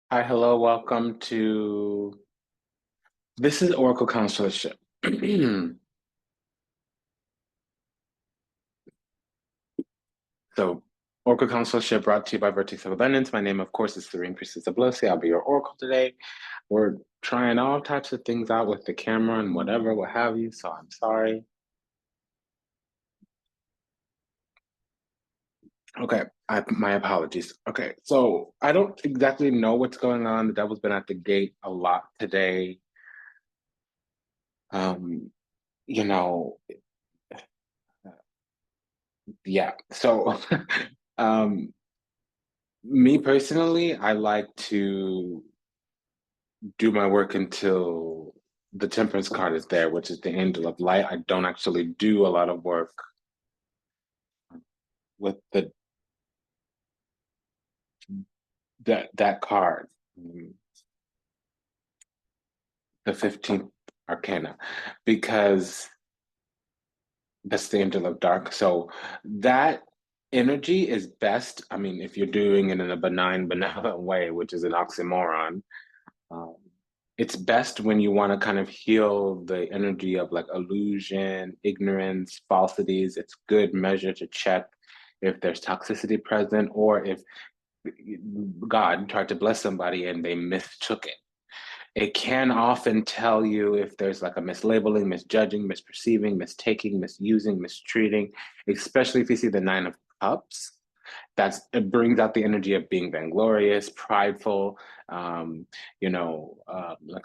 Hi, hello, welcome to this is Oracle Councilorship. So, Oracle Councilorship brought to you by Vertex of Abundance. My name, of course, is Serene Priestess Abossi. I'll be your Oracle today. We're trying all types of things out with the camera and whatever, what have you, so I'm sorry. Okay, my apologies. Okay, so I don't exactly know what's going on. The devil's been at the gate a lot today. Um, you know, yeah. So um me personally, I like to do my work until the temperance card is there, which is the angel of light. I don't actually do a lot of work with that card, the 15th arcana, because that's the angel of dark. So that energy is best. I mean, if you're doing it in a benign, benevolent way, which is an oxymoron, um, it's best when you want to kind of heal the energy of like illusion, ignorance, falsities. It's good measure to check if there's toxicity present or if God tried to bless somebody and they mistook it. It can often tell you if there's like a mislabeling, misjudging, misperceiving, mistaking, misusing, mistreating, especially if you see the Nine of Cups. It brings out the energy of being vainglorious, prideful, like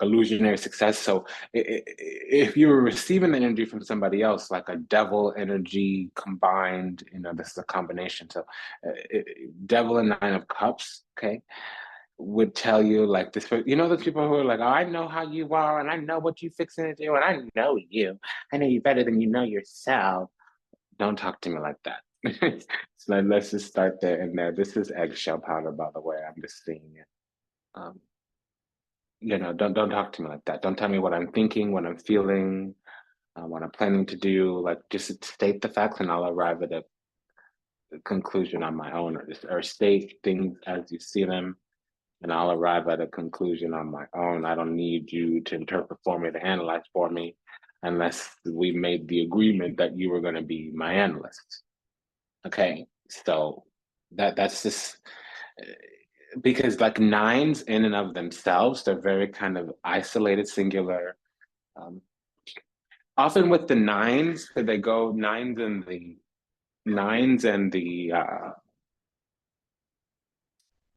illusionary success. So if you're receiving the energy from somebody else, like a devil energy combined, this is a combination. So devil and Nine of Cups, okay, would tell you like this, those people who are like, oh, I know how you are and I know what you fixing to do and I know you. I know you better than you know yourself. Don't talk to me like that. So let's just start there and there. This is eggshell powder, by the way. I'm just seeing it. Um, don't talk to me like that. Don't tell me what I'm thinking, what I'm feeling, what I'm planning to do. Like just state the facts and I'll arrive at a conclusion on my own, or state things as you see them and I'll arrive at a conclusion on my own. I don't need you to interpret for me, to analyze for me, unless we made the agreement that you were going to be my analyst. Okay, so that's just because like nines in and of themselves, they're very kind of isolated, singular. Um, Often with the nines, they go nines and the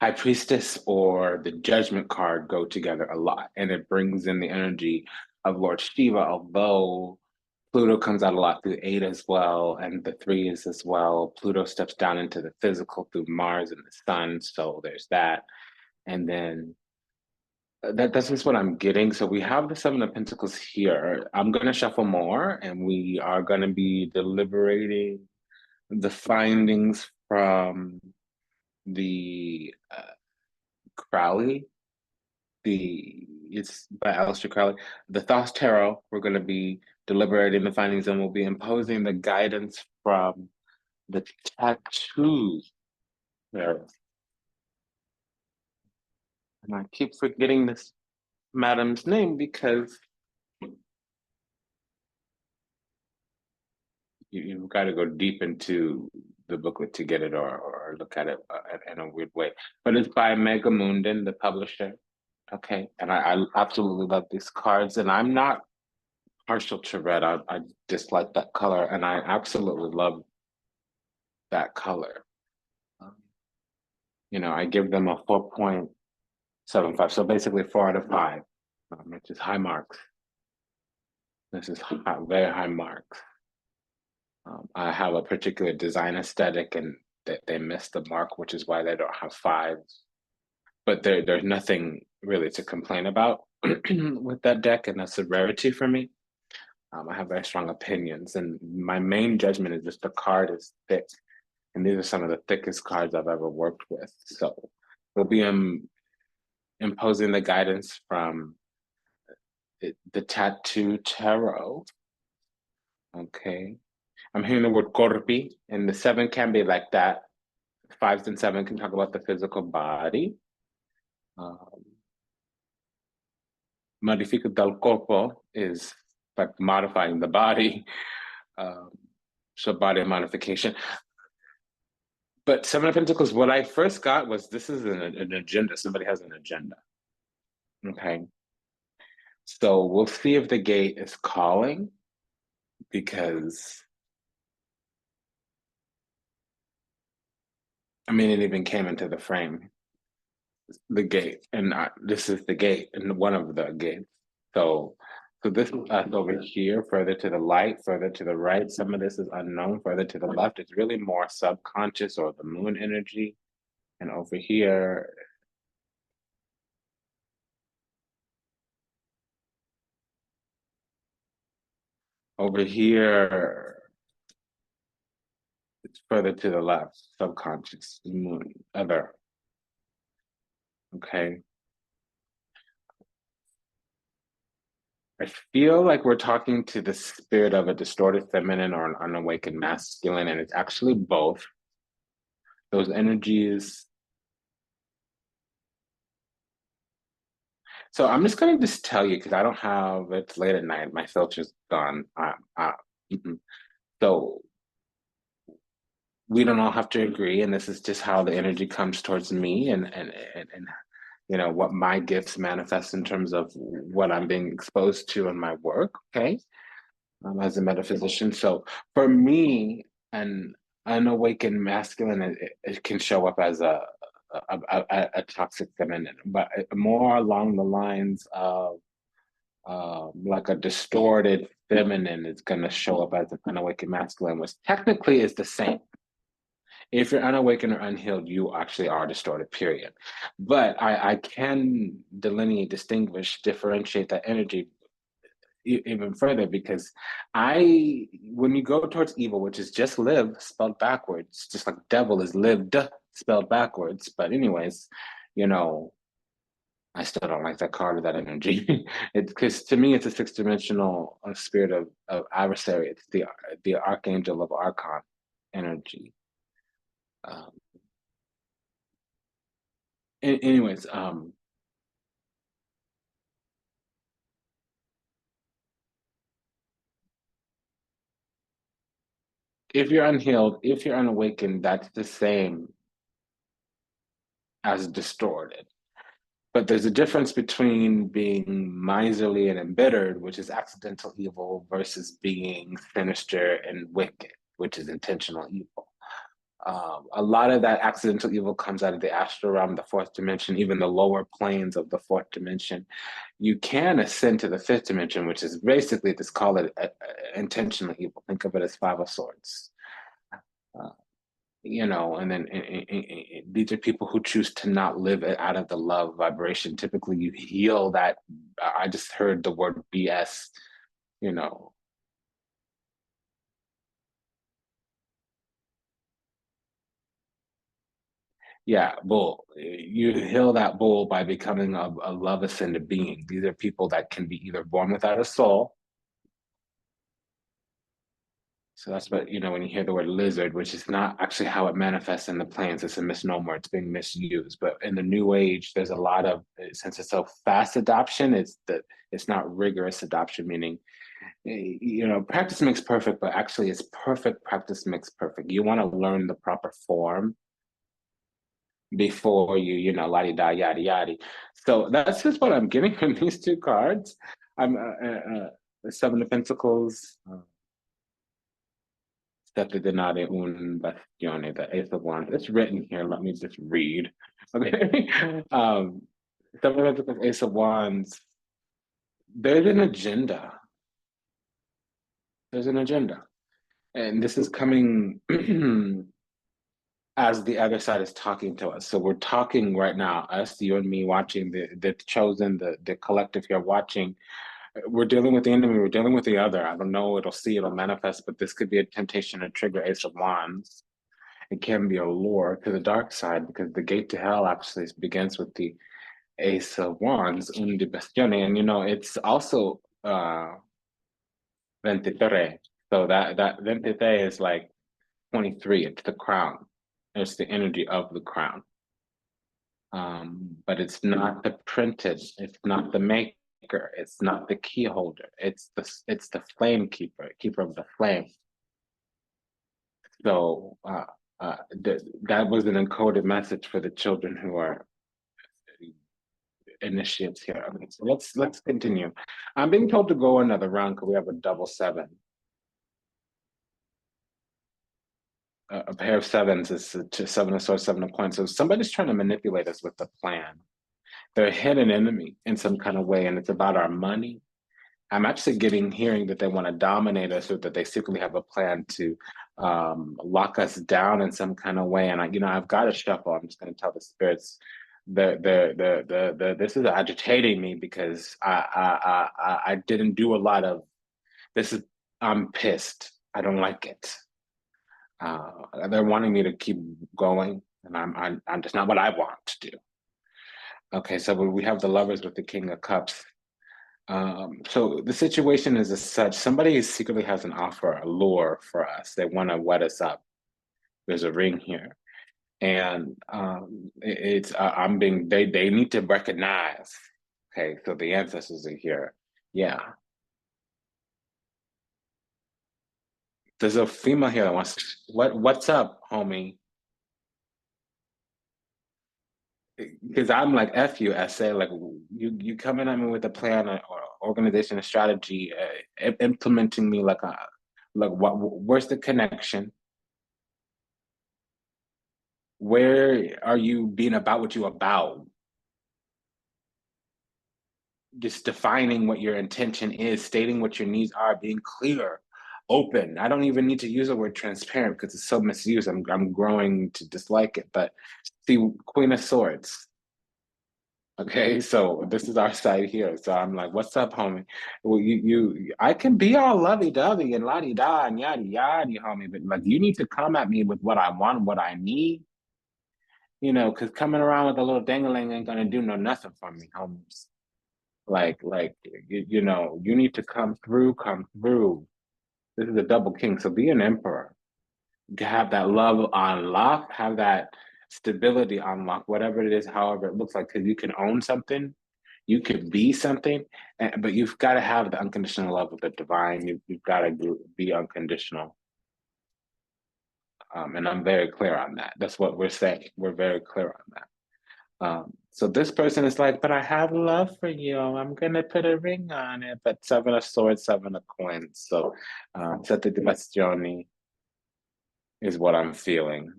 High Priestess or the Judgment card go together a lot, and it brings in the energy of Lord Shiva, although Pluto comes out a lot through eight as well, and the threes as well. Pluto steps down into the physical through Mars and the Sun, so there's that. And then that's just what I'm getting. So we have the Seven of Pentacles here. I'm going to shuffle more, and we are going to be deliberating the findings from the Crowley. It's by Aleister Crowley. The Thoth Tarot. We're going to be deliberating the findings, and we'll be imposing the guidance from the tattoos there. And I keep forgetting this madam's name because you've got to go deep into the booklet to get it or look at it in a weird way. But it's by Mega Munden, the publisher. Okay. And I absolutely love these cards. And I'm not partial to red. I dislike that color. And I absolutely love that color. Um, I give them a 4.75. So basically 4 out of 5, which is high marks. This is very high marks. I have a particular design aesthetic and they missed the mark, which is why they don't have 5s. But there's nothing really to complain about with that deck, and that's a rarity for me. I have very strong opinions, and my main judgment is just the card is thick, and these are some of the thickest cards I've ever worked with. So we'll be imposing the guidance from the Tattoo Tarot. Okay. I'm hearing the word corpi, and the 7 can be like that. 5s and 7 can talk about the physical body. Modifica del corpo is like modifying the body. So body modification. But Seven of Pentacles, what I first got was this is an agenda. Somebody has an agenda. Okay. So we'll see if the gate is calling, because I mean, it even came into the frame, the gate, and this is the gate, and one of the gates. So this is us over here, further to the light, further to the right. Some of this is unknown. Further to the left, it's really more subconscious or the moon energy. And over here, it's further to the left, subconscious, moon, other. Okay. I feel like we're talking to the spirit of a distorted feminine or an unawakened masculine, and it's actually both. Those energies. So I'm just going to just tell you, because I don't have, it's late at night, my filter's gone. So we don't all have to agree, and this is just how the energy comes towards me, and you know what my gifts manifest in terms of what I'm being exposed to in my work. Okay. As a metaphysician. So for me, an unawakened masculine, it can show up as a toxic feminine, but more along the lines of like a distorted feminine is going to show up as an unawakened masculine, which technically is the same. If you're unawakened or unhealed, you actually are distorted, period. But I can delineate, distinguish, differentiate that energy even further, because when you go towards evil, which is just live spelled backwards, just like devil is lived spelled backwards. But anyways, you know, I still don't like that card or that energy. It's because to me, it's a six-dimensional spirit of adversary. It's the archangel of Archon energy. Um, anyways, if you're unhealed, if you're unawakened, that's the same as distorted. But there's a difference between being miserly and embittered, which is accidental evil, versus being sinister and wicked, which is intentional evil. A lot of that accidental evil comes out of the astral realm, the fourth dimension, even the lower planes of the fourth dimension. You can ascend to the fifth dimension, which is basically, just call it intentional evil. Think of it as Five of Swords. Uh, you know, and then these are people who choose to not live out of the love vibration. Typically, you heal that. I just heard the word BS, you know. Yeah, bull. You heal that bull by becoming a love ascended being. These are people that can be either born without a soul. So that's what, you know, when you hear the word lizard, which is not actually how it manifests in the planes, it's a misnomer, it's being misused. But in the new age, there's a lot of, since it's so fast adoption, it's not rigorous adoption, meaning, you know, practice makes perfect, but actually it's perfect practice makes perfect. You want to learn the proper form before you know, la-di-da, yada-yada. So that's just what I'm getting from these two cards. I'm the Seven of Pentacles, Sette denari un bastione, the Ace of Wands. It's written here. Let me just read. Okay. Seven of Pentacles, Ace of Wands. There's an agenda. There's an agenda. And this is coming as the other side is talking to us. So we're talking right now, us, you and me, watching the chosen, the collective here watching. We're dealing with the enemy, we're dealing with the other. I don't know, it'll manifest, but this could be a temptation to trigger Ace of Wands. It can be a lure to the dark side, because the gate to hell actually begins with the Ace of Wands, un di bestione, and you know, it's also 23. So that 23 is like 23. It's the crown. It's the energy of the crown. But it's not the printed, it's not the maker, it's not the key holder, it's the flame keeper, keeper of the flame. So that was an encoded message for the children who are initiates here. Okay, so let's continue. I'm being told to go another round because we have a double seven. A pair of sevens is seven of swords, 7 of coins. So somebody's trying to manipulate us with the plan. They're a hidden enemy in some kind of way, and it's about our money. I'm actually hearing that they want to dominate us, or that they secretly have a plan to lock us down in some kind of way. And I've got to shuffle. I'm just going to tell the spirits this is agitating me because I didn't do a lot of this. I'm pissed. I don't like it. They're wanting me to keep going, and I'm just not what I want to do. Okay, so we have the lovers with the King of Cups. So the situation is as such: somebody secretly has an offer, a lure for us. They want to wet us up. There's a ring here, and they need to recognize. Okay, so the ancestors are here. Yeah, there's a female here that wants what's up, homie? Because I'm like, F you, essay. Like, you coming at me with a plan or organization, a strategy, implementing me like where's the connection? Where are you being about what you about? Just defining what your intention is, stating what your needs are, being clear, open. I don't even need to use the word transparent because it's so misused. I'm growing to dislike it. But see, Queen of Swords. Okay, so this is our side here. So I'm like, what's up, homie? Well, I can be all lovey-dovey and la-di-da and yada-yada, homie, but like you need to come at me with what I want, what I need, because coming around with a little dangling ain't gonna do nothing for me, homies. Like, you need to come through, come through. This is a double king, so be an emperor. Have that love on lock, have that stability on lock, whatever it is, however it looks like, because you can own something, you could be something, but you've got to have the unconditional love of the divine. You've got to be unconditional. And I'm very clear on that. That's what we're saying. We're very clear on that. So this person is like, but I have love for you. I'm gonna put a ring on it. But 7 of swords, 7 of coins. So Sette di Bastioni is what I'm feeling.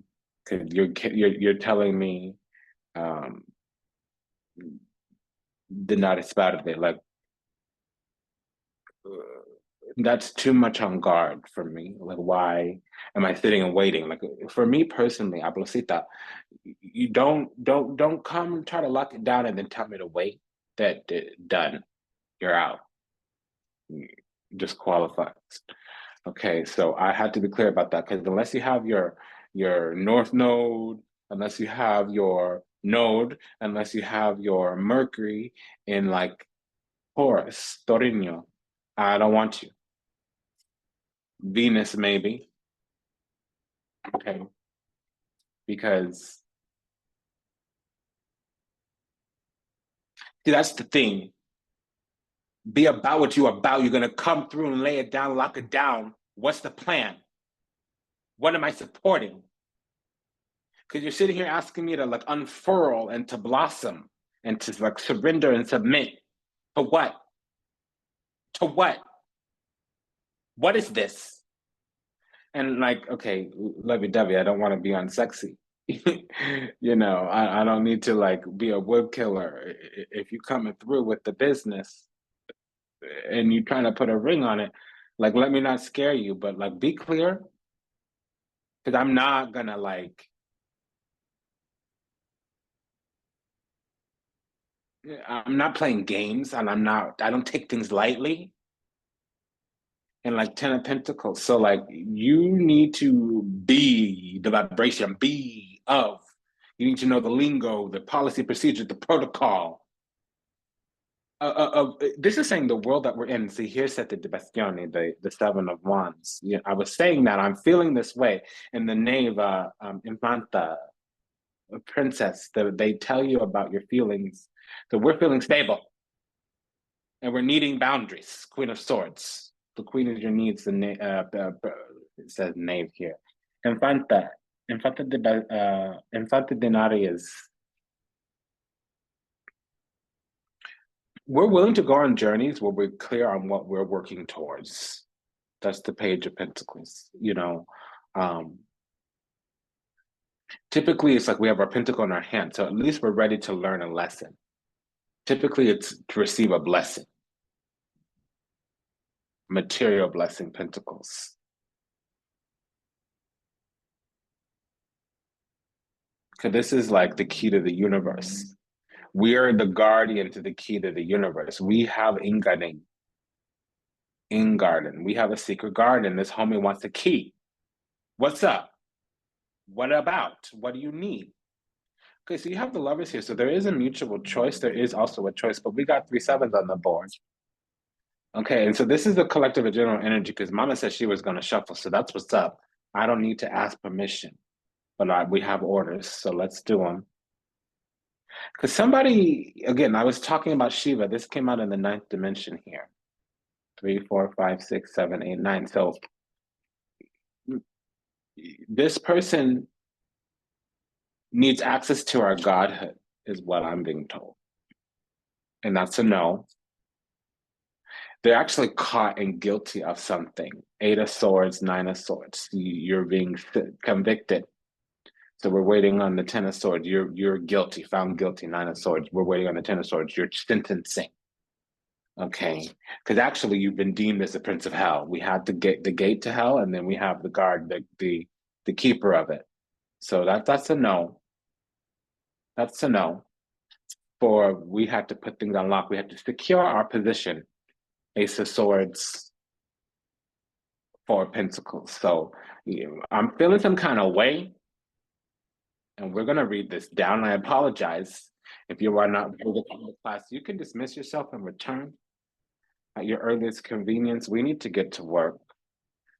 Cause you're telling me not disparate, like that's too much on guard for me. Like, why am I sitting and waiting? Like, for me personally, Ablosita, you don't come try to lock it down and then tell me to wait. That done, you're out. Disqualified. Okay, so I had to be clear about that because unless you have your north node, unless you have your node, unless you have your Mercury in like Taurus, Torino, I don't want you. Venus, maybe. Okay. Because see, that's the thing. Be about what you're about. You're gonna come through and lay it down, lock it down. What's the plan? What am I supporting? Because you're sitting here asking me to like unfurl and to blossom and to like surrender and submit. To what? To what? What is this? And like, okay, lovey-dovey, I don't want to be unsexy. I don't need to like be a wood killer. If you coming through with the business and you trying to put a ring on it, like let me not scare you, but like be clear. Because I'm not gonna like I'm not playing games and I don't take things lightly. And like 10 of Pentacles. So like you need to be the vibration, be of. You need to know the lingo, the policy, procedure, the protocol. This is saying the world that we're in. See, here's Sette di Bastioni, the 7 of Wands. I was saying that I'm feeling this way. And the Knave, Infanta, princess. They tell you about your feelings. So we're feeling stable, and we're needing boundaries. Queen of Swords. The Queen of your needs. It says knave here. Infanta. Infanta Denari is. We're willing to go on journeys where we're clear on what we're working towards. That's the Page of Pentacles. Typically, it's like we have our pentacle in our hand, so at least we're ready to learn a lesson. Typically, it's to receive a blessing, material blessing, pentacles. Because this is like the key to the universe. We are the guardian to the key to the universe. We have Ingarden. We have a secret garden. This homie wants a key. What's up? What about? What do you need? Okay, so you have the Lovers here. So there is a mutual choice. There is also a choice, but we got 3 sevens on the board. Okay, and so this is the collective and general energy because Mama said she was going to shuffle. So that's what's up. I don't need to ask permission, but we have orders. So let's do them. Because somebody, again, I was talking about Shiva. This came out in the 9th dimension here. 3, 4, 5, 6, 7, 8, 9. So this person needs access to our godhood, is what I'm being told. And that's a no. They're actually caught and guilty of something. 8 of Swords, 9 of Swords. You're being convicted. So we're waiting on the 10 of Swords. You're guilty, found guilty, 9 of Swords. We're waiting on the 10 of Swords. You're sentencing. Okay, because actually you've been deemed as the Prince of Hell. We had the gate to hell, and then we have the guard, the keeper of it. So that's a no. That's a no. For we had to put things on lock. We had to secure our position. Ace of Swords, 4 of Pentacles. So I'm feeling some kind of way, and we're gonna read this down. I apologize if you are not able to come to class. You can dismiss yourself and return at your earliest convenience. We need to get to work.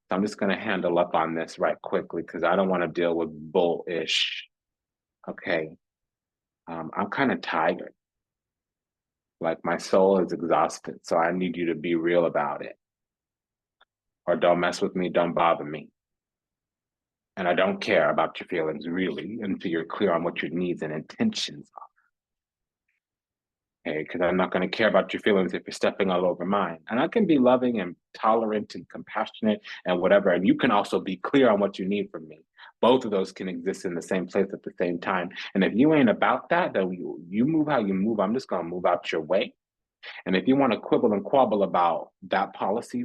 So I'm just gonna handle up on this right quickly because I don't want to deal with bullish. Okay. I'm kind of tired. Like my soul is exhausted. So I need you to be real about it. Or don't mess with me, don't bother me. And I don't care about your feelings really until you're clear on what your needs and intentions are. Okay, because I'm not going to care about your feelings if you're stepping all over mine. And I can be loving and tolerant and compassionate and whatever. And you can also be clear on what you need from me. Both of those can exist in the same place at the same time. And if you ain't about that, then you move how you move. I'm just going to move out your way. And if you want to quibble and quabble about that policy,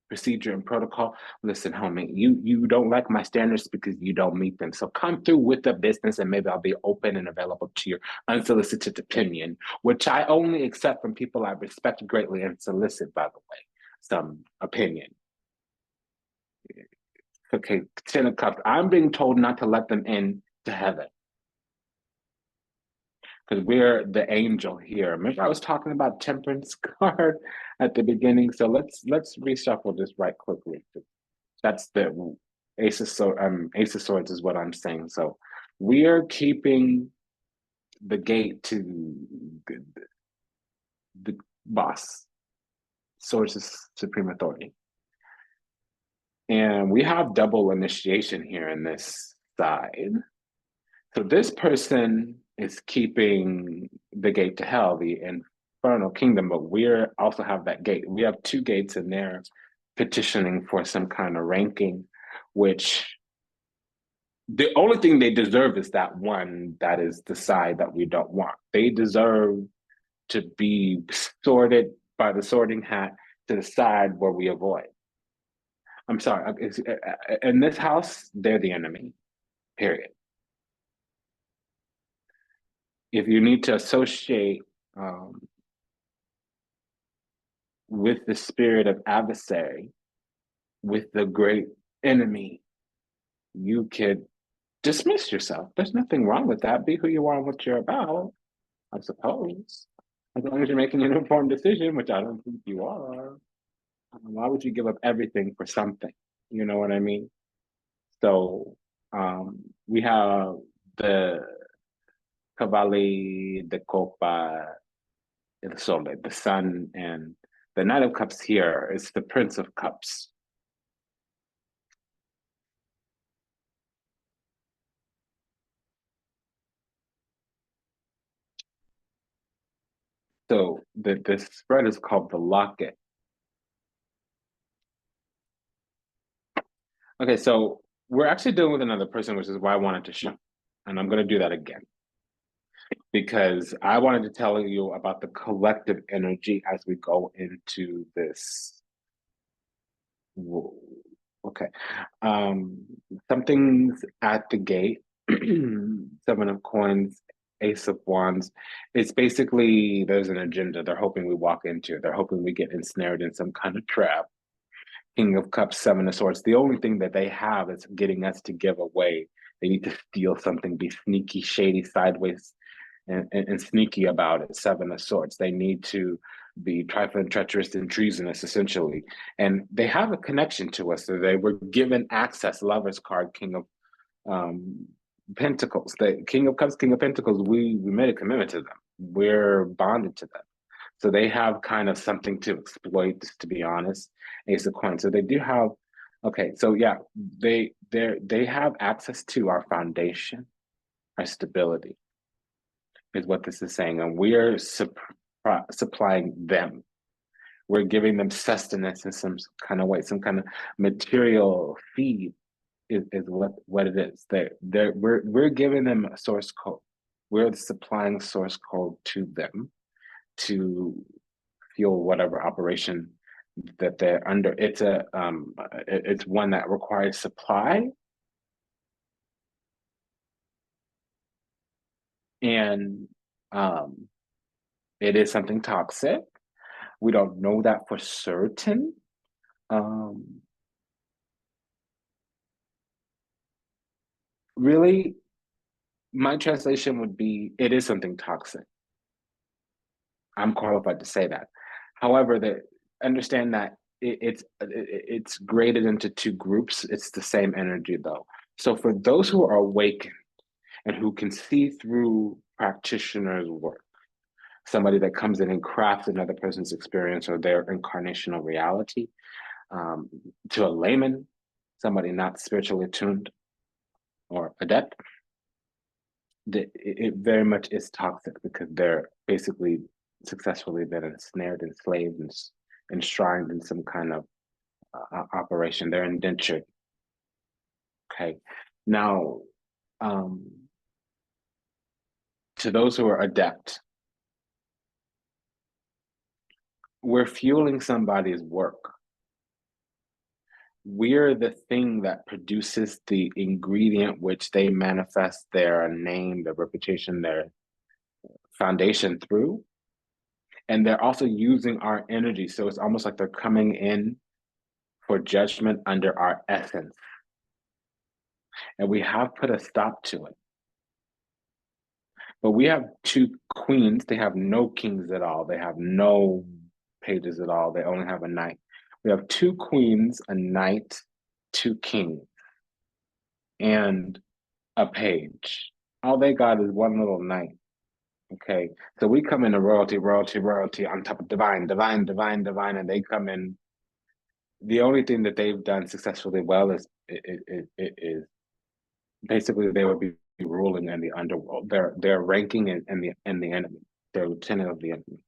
procedure, and protocol, listen, homie, you don't like my standards because you don't meet them. So come through with the business and maybe I'll be open and available to your unsolicited opinion, which I only accept from people I respect greatly and solicit, by the way, some opinion. Okay, 10 of Cups. I'm being told not to let them in to heaven. Because we're the angel here. Remember, I was talking about Temperance card at the beginning. So let's reshuffle this right quickly. That's the Ace of Swords is what I'm saying. So we are keeping the gate to the boss, Swords of Supreme Authority, and we have double initiation here in this side. So this person is keeping the gate to hell, the infernal kingdom, but we also have that gate. We have 2 gates in there petitioning for some kind of ranking, which the only thing they deserve is that one that is the side that we don't want. They deserve to be sorted by the sorting hat to the side where we avoid. I'm sorry, in this house, they're the enemy, period. If you need to associate with the spirit of adversary, with the great enemy, you could dismiss yourself. There's nothing wrong with that. Be who you are and what you're about, I suppose. As long as you're making an informed decision, which I don't think you are. Why would you give up everything for something? You know what I mean? So we have the Cavalli de Copa, El Sole, the sun, and the Knight of Cups here is the Prince of Cups. So the spread is called the locket. Okay, so we're actually dealing with another person, which is why I wanted to show. And I'm going to do that again because I wanted to tell you about the collective energy as we go into this. Okay. Something's at the gate. Seven of Coins, Ace of Wands. It's basically there's an agenda they're hoping we walk into. They're hoping we get ensnared in some kind of trap. King of Cups, Seven of Swords. The only thing that they have is getting us to give away. They need to steal something, be sneaky, shady, sideways, and sneaky about it. Seven of Swords. They need to be trifling, treacherous, and treasonous, essentially. And they have a connection to us. So they were given access. Lover's card, King of Pentacles. The King of Cups, King of Pentacles. We made a commitment to them. We're bonded to them. So they have kind of something to exploit, to be honest. Ace of Coins. So they do have, okay, so yeah, they have access to our foundation, our stability, is what this is saying. And we're supplying them. We're giving them sustenance in some kind of way, some kind of material feed is what it is. We're giving them a source code. We're supplying source code to them to fuel whatever operation that they're under. It's one that requires supply, and it is something toxic. We don't know that for certain. Really, my translation would be, it is something toxic. I'm qualified to say that. However, understand that it's graded into two groups. It's the same energy though. So for those who are awakened and who can see through practitioners' work, somebody that comes in and crafts another person's experience or their incarnational reality, to a layman, somebody not spiritually attuned or adept, it very much is toxic because they're basically successfully been ensnared, enslaved, and enshrined in some kind of operation. They're indentured. Okay. Now, to those who are adept, we're fueling somebody's work. We're the thing that produces the ingredient which they manifest their name, their reputation, their foundation through. And they're also using our energy. So it's almost like they're coming in for judgment under our essence. And we have put a stop to it. But we have two queens. They have no kings at all. They have no pages at all. They only have a knight. We have two queens, a knight, two kings, and a page. All they got is one little knight. Okay, so we come into royalty on top of divine, and they come in. The only thing that they've done successfully well is basically they would be ruling in the underworld. They're ranking in the enemy. They're lieutenant of the enemy.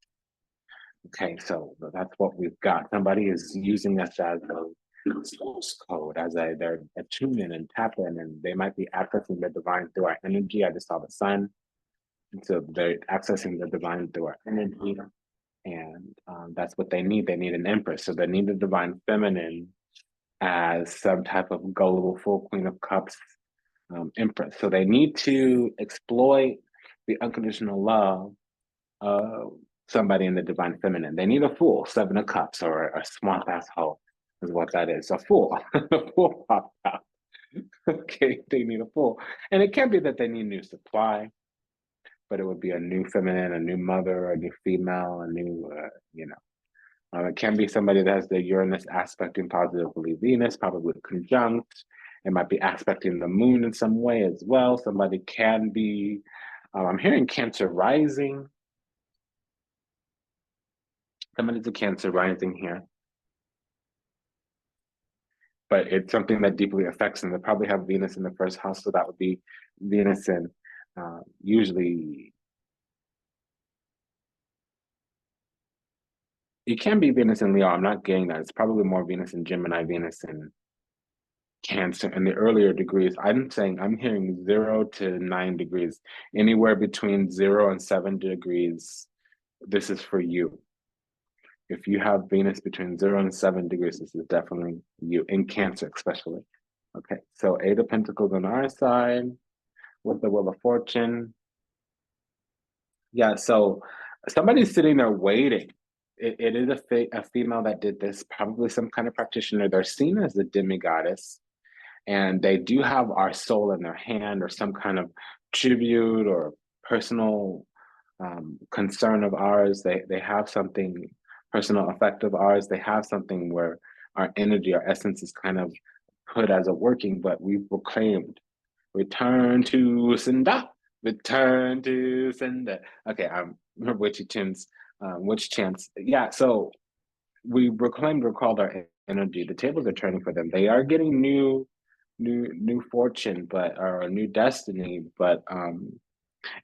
Okay, so that's what we've got. Somebody is using us as a source code, as they're attuning and tapping, and they might be accessing the divine through our energy. I just saw the sun. And so they're accessing the divine through our energy. And that's what they need. They need an empress. So they need the divine feminine as some type of gullible full queen of cups empress. So they need to exploit the unconditional love of somebody in the divine feminine. They need a fool, seven of cups, or a smart asshole is what that is. A fool. A fool popped out. Okay, they need a fool. And it can't be that they need new supply, but it would be a new feminine, a new mother, a new female, a new, it can be somebody that has the Uranus aspecting positively Venus, probably conjunct. It might be aspecting the moon in some way as well. Somebody can be I'm hearing Cancer rising. Somebody's a Cancer rising here. But it's something that deeply affects them. They probably have Venus in the first house, so that would be Venus in usually. It can be Venus in Leo. I'm not getting that. It's probably more Venus in Gemini, Venus in Cancer in the earlier degrees. I'm hearing 0 to 9 degrees, anywhere between 0 and 7 degrees. This is for you. If you have Venus between 0 and 7 degrees, this is definitely you, in Cancer especially. Okay, so 8 of Pentacles on our side with the Wheel of Fortune. Yeah, so somebody's sitting there waiting. It is a female that did this, probably some kind of practitioner. They're seen as a demigoddess, and they do have our soul in their hand, or some kind of tribute or personal concern of ours. They have something personal effect of ours. They have something where our energy, our essence is kind of put as a working, but we've proclaimed, return to sender, return to sender. Okay, I'm witchy chins, witch chants. Yeah, so we proclaimed, recalled our energy. The tables are turning for them. They are getting new fortune, but or new destiny, but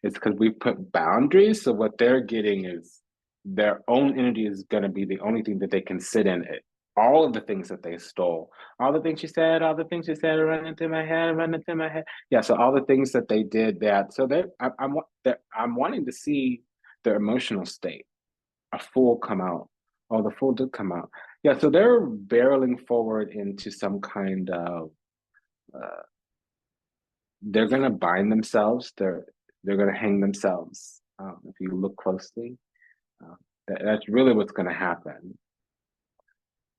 it's because we put boundaries. So what they're getting is their own energy is going to be the only thing that they can sit in. It. All of the things that they stole, all the things she said, run into my head, run into my head. Yeah, so all the things that they did that. So I'm wanting to see their emotional state. A fool come out. Oh, the fool did come out. Yeah, so they're barreling forward into some kind of uh, they're gonna bind themselves. They're gonna hang themselves. If you look closely, that's really what's gonna happen.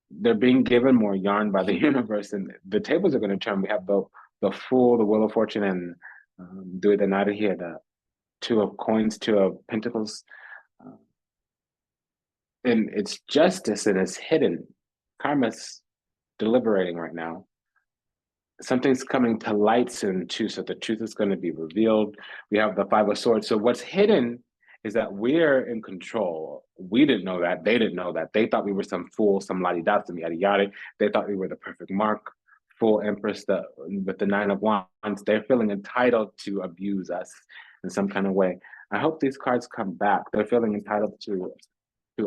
They're being given more yarn by the universe, and the tables are gonna turn. We have the Fool, the Wheel of Fortune, and the Knight here, the Two of Coins, Two of Pentacles, and it's justice and it's hidden. Karma's deliberating right now. Something's coming to light soon too, so the truth is going to be revealed. We have the Five of Swords. So what's hidden is that we're in control. We didn't know that. They didn't know that. They thought we were some fool, some la-di-da, some yada-yada. They thought we were the perfect mark. Full Empress with the Nine of Wands. They're feeling entitled to abuse us in some kind of way. I hope these cards come back. They're feeling entitled to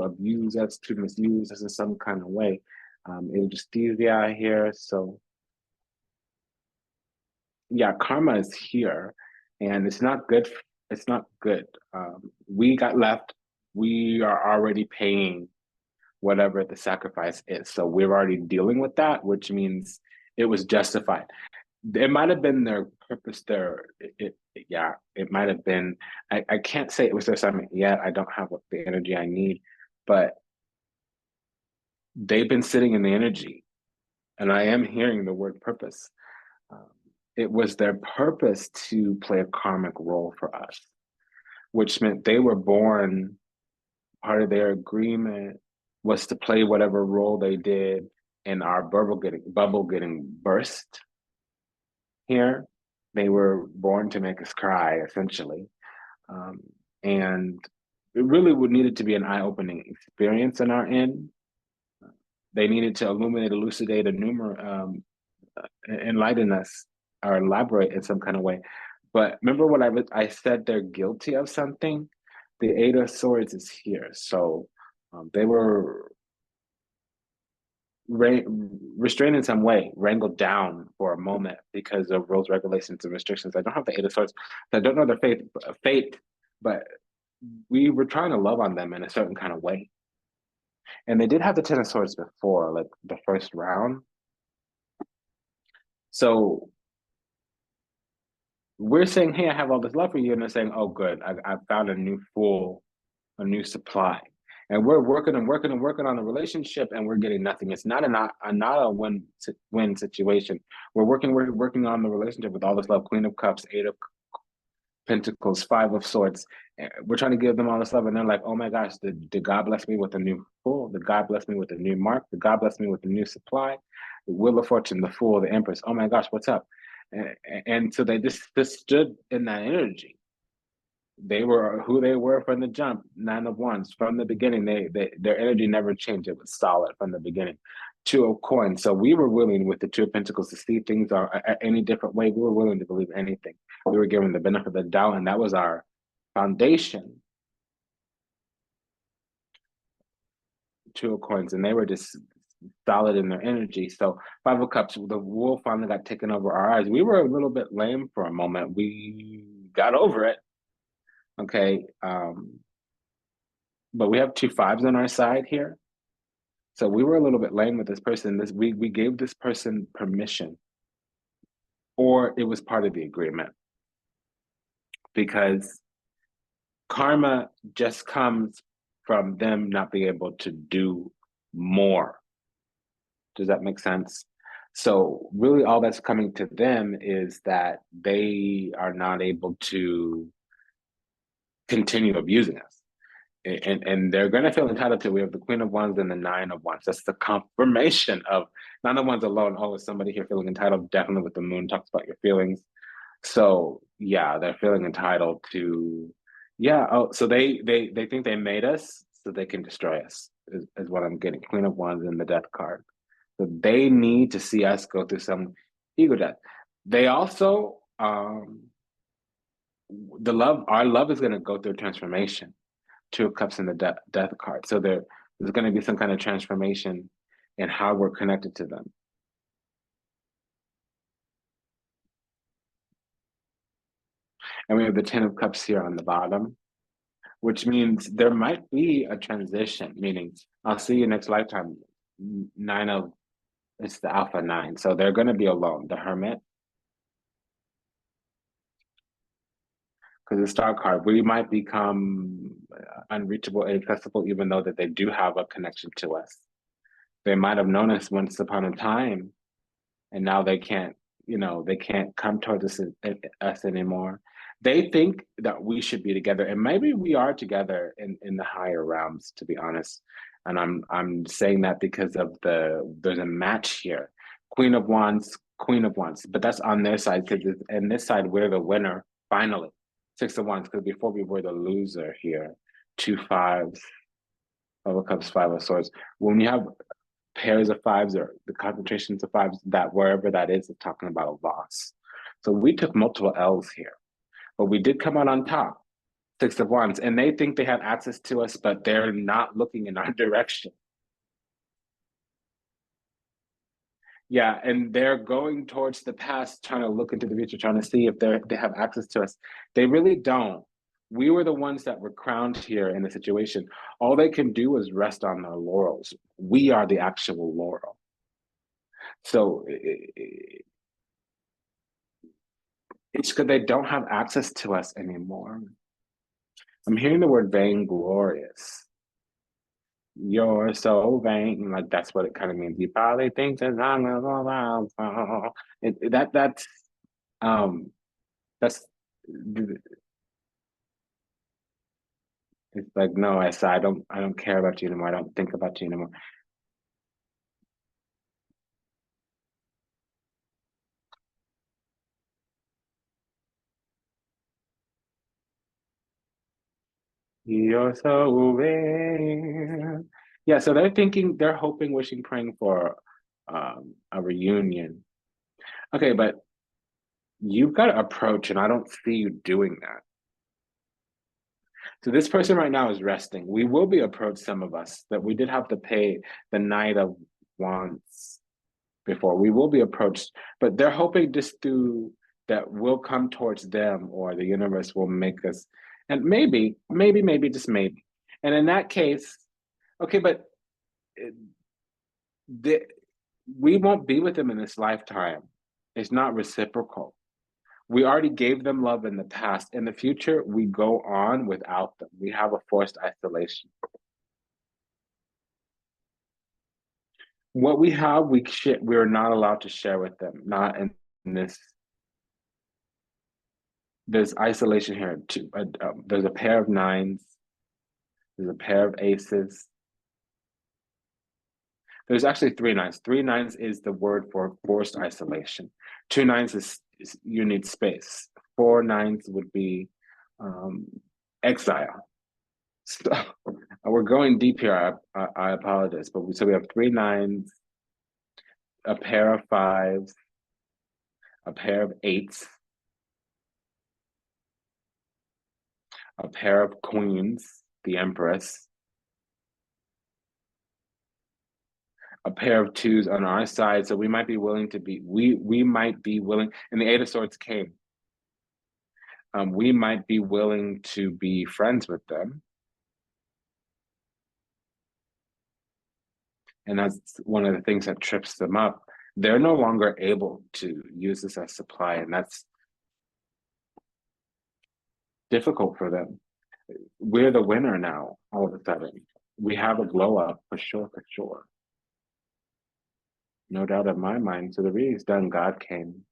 abuse us, to misuse us in some kind of way. Anesthesia here, so yeah, karma is here, and it's not good. It's not good. We got left. We are already paying whatever the sacrifice is, so we're already dealing with that, which means it was justified. It might have been their purpose. Yeah, it might have been. I can't say it was their assignment yet. I don't have the energy I need, but they've been sitting in the energy, and I am hearing the word purpose. It was their purpose to play a karmic role for us, which meant they were born, part of their agreement was to play whatever role they did in our bubble getting burst here. They were born to make us cry, essentially. And it really would needed to be an eye-opening experience on our end. They needed to illuminate, elucidate, enlighten us or elaborate in some kind of way. But remember what I said, they're guilty of something? The Eight of Swords is here. So they were restrained in some way, wrangled down for a moment because of rules, regulations, and restrictions. I don't have the Eight of Swords. So I don't know their fate, but we were trying to love on them in a certain kind of way. And they did have the Ten of Swords before, like the first round. So we're saying, hey, I have all this love for you. And they're saying, oh, good, I found a new supply. And we're working and working and working on the relationship, and we're getting nothing. It's not a win situation. We're working on the relationship with all this love. Queen of Cups, Eight of Pentacles, Five of Swords. We're trying to give them all this love, and they're like, oh my gosh, did God bless me with a new Fool? Did God bless me with a new mark? Did God bless me with a new supply? The Wheel of Fortune, the Fool, the Empress. Oh my gosh, what's up? And so they just stood in that energy. they were who they were from the jump. 9 of Wands from the beginning. Their energy never changed. It was solid from the beginning. 2 of Coins. So we were willing with the 2 of Pentacles to see things are any different way. We were willing to believe anything. We were given the benefit of the doubt, and that was our foundation. 2 of Coins, and they were just solid in their energy. So 5 of Cups, the wool finally got taken over our eyes. We were a little bit lame for a moment. We got over it. Okay. But we have 2 5s on our side here. So we were a little bit lame with this person. We gave this person permission, or it was part of the agreement, because karma just comes from them not being able to do more. Does that make sense? So really all that's coming to them is that they are not able to continue abusing us. And they're going to feel entitled to. We have the Queen of Wands and the 9 of Wands. That's the confirmation of 9 of Wands alone. Oh, is somebody here feeling entitled? Definitely with the moon talks about your feelings. So yeah, they're feeling entitled to, yeah. Oh, so they think they made us so they can destroy us is what I'm getting. Queen of Wands and the Death card. So they need to see us go through some ego death. They also, our love is going to go through transformation. 2 of Cups and the death card. So there's going to be some kind of transformation in how we're connected to them. And we have the 10 of Cups here on the bottom, which means there might be a transition, meaning I'll see you next lifetime. 9 of, it's the Alpha 9. So they're going to be alone, the Hermit. Because the Star card, we might become unreachable, inaccessible, even though that they do have a connection to us. They might have known us once upon a time, and now they can't, they can't come towards us anymore. They think that we should be together, and maybe we are together in the higher realms, to be honest. And I'm saying that because of there's a match here. Queen of Wands, Queen of Wands, but that's on their side, because in this side, we're the winner, finally. 6 of Wands, because before we were the loser here. 2 5s, 5 of Cups, 5 of Swords. When you have pairs of 5s or the concentrations of 5s, that wherever that is talking about a loss. So we took multiple L's here, but we did come out on top. 6 of Wands, and they think they have access to us, but they're not looking in our direction. Yeah, and they're going towards the past, trying to look into the future, trying to see if they have access to us. They really don't. We were the ones that were crowned here in the situation. All they can do is rest on their laurels. We are the actual laurel. So it's because they don't have access to us anymore. I'm hearing the word vainglorious. You're so vain, like that's what it kind of means. You probably think that I'm around. That's it's like, no, I don't care about you anymore. I don't think about you anymore. You're so vain. Yeah, so they're thinking, they're hoping, wishing, praying for a reunion. Okay, but you've got to approach, and I don't see you doing that. So this person right now is resting. We will be approached, some of us, that we did have to pay the Knight of Wands before. We will be approached, but they're hoping just through that we'll come towards them, or the universe will make us, and maybe, just maybe. And in that case, okay, but we won't be with them in this lifetime. It's not reciprocal. We already gave them love in the past. In the future, we go on without them. We have a forced isolation. What we have, we're not allowed to share with them. Not in this. There's isolation here too. There's a pair of 9s. There's a pair of aces. There's actually 3 9s. 3 9s is the word for forced isolation. 2 9s is you need space. 4 9s would be exile. So, we're going deep here. I apologize, but so we have 3 nines, a pair of 5s, a pair of 8s, a pair of queens, the Empress, a pair of 2s on our side. So we might be willing to be, we might be willing, and the 8 of Swords came. We might be willing to be friends with them. And that's one of the things that trips them up. They're no longer able to use this as supply, and that's difficult for them. We're the winner now, all of a sudden. We have a glow up for sure, for sure. No doubt in my mind. So the reading's done, God came.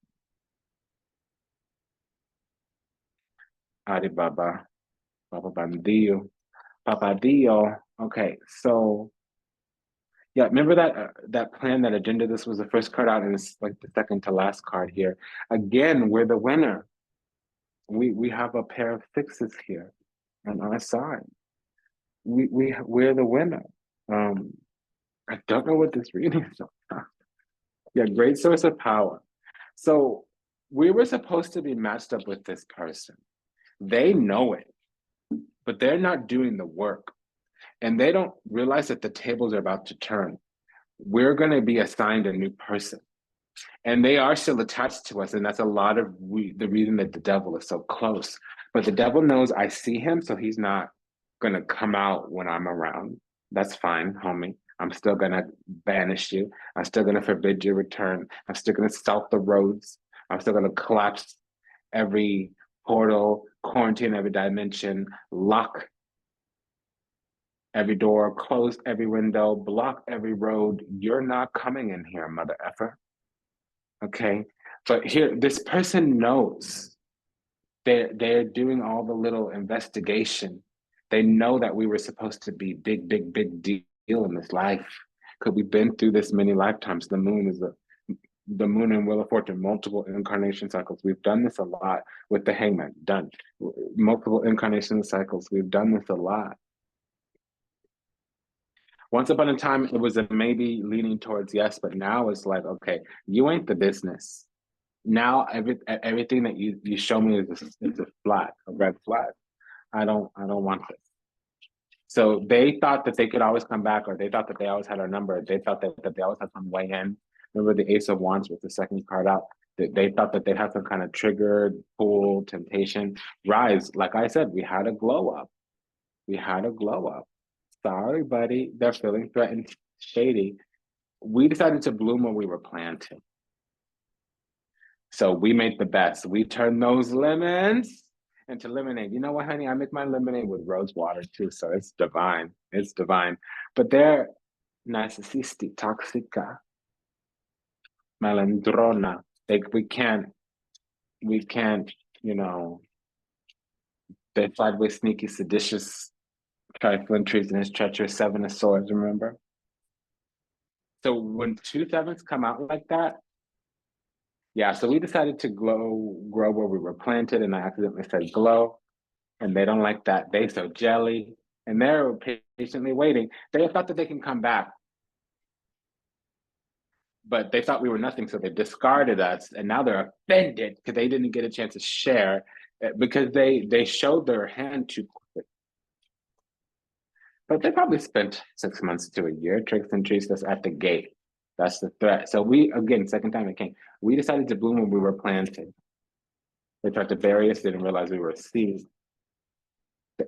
Adi Baba, Baba Bandio, Papa Dio. Okay, so yeah, remember that that plan, that agenda? This was the first card out, and it's like the second to last card here. Again, we're the winner. We have a pair of 6s here on our side. We're the winner. I don't know what this reading is about. Yeah, great source of power. So we were supposed to be matched up with this person. They know it, but they're not doing the work. And they don't realize that the tables are about to turn. We're going to be assigned a new person. And they are still attached to us. And that's a lot of the reason that the devil is so close. But the devil knows I see him, so he's not going to come out when I'm around. That's fine, homie. I'm still going to banish you. I'm still going to forbid your return. I'm still going to salt the roads. I'm still going to collapse every portal, quarantine every dimension, lock every door, close every window, block every road. You're not coming in here, mother effer. Okay, but here, this person knows. They're doing all the little investigation. They know that we were supposed to be big deal in this life. Because we've been through this many lifetimes. The moon is the moon and Wheel of Fortune, multiple incarnation cycles. We've done this a lot with the Hangman. Done multiple incarnation cycles. We've done this a lot. Once upon a time, it was a maybe leaning towards yes, but now it's like, okay, you ain't the business. Now everything that you show me is a flag, a red flag. I don't want this. So they thought that they could always come back, or they thought that they always had our number. They thought that they always had some way in. Remember the Ace of Wands with the second card out? They thought that they'd have some kind of trigger, pull, temptation, rise. Like I said, we had a glow up. We had a glow up. Sorry, buddy. They're feeling threatened, shady. We decided to bloom when we were planted. So we made the best. We turned those lemons into lemonade. You know what, honey? I make my lemonade with rose water too, so it's divine. It's divine. But they're narcissistic, toxica, malandrona. Like we can't, you know, they're sideways, sneaky, seditious, trifling, treasonous, treacherous, 7 of Swords, remember? So when 2 7s come out like that, yeah, so we decided to grow where we were planted, and I accidentally said glow, and they don't like that. They so jelly, and they're patiently waiting. They thought that they can come back, but they thought we were nothing, so they discarded us, and now they're offended because they didn't get a chance to share, because they showed their hand too quickly. But they probably spent 6 months to a year, tricks and treats us at the gate. That's the threat. So we, again, second time it came, we decided to bloom when we were planted. They tried to bury us, didn't realize we were a seed.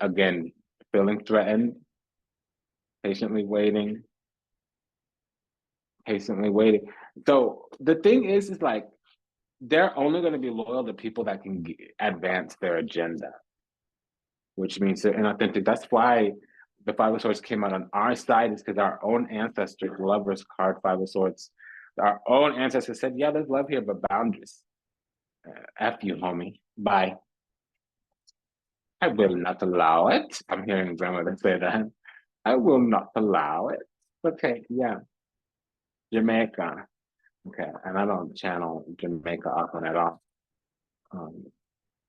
Again, feeling threatened, patiently waiting. So the thing is like, they're only going to be loyal to people that can advance their agenda, which means they're inauthentic. That's why the 5 of Swords came out on our side, is because our own ancestors, Lover's card, 5 of Swords, our own ancestors said, yeah, there's love here, but boundaries. F you, homie. Bye. I will not allow it. I'm hearing grandmother say that. I will not allow it. Okay, yeah. Jamaica. Okay, and I don't channel Jamaica often at all.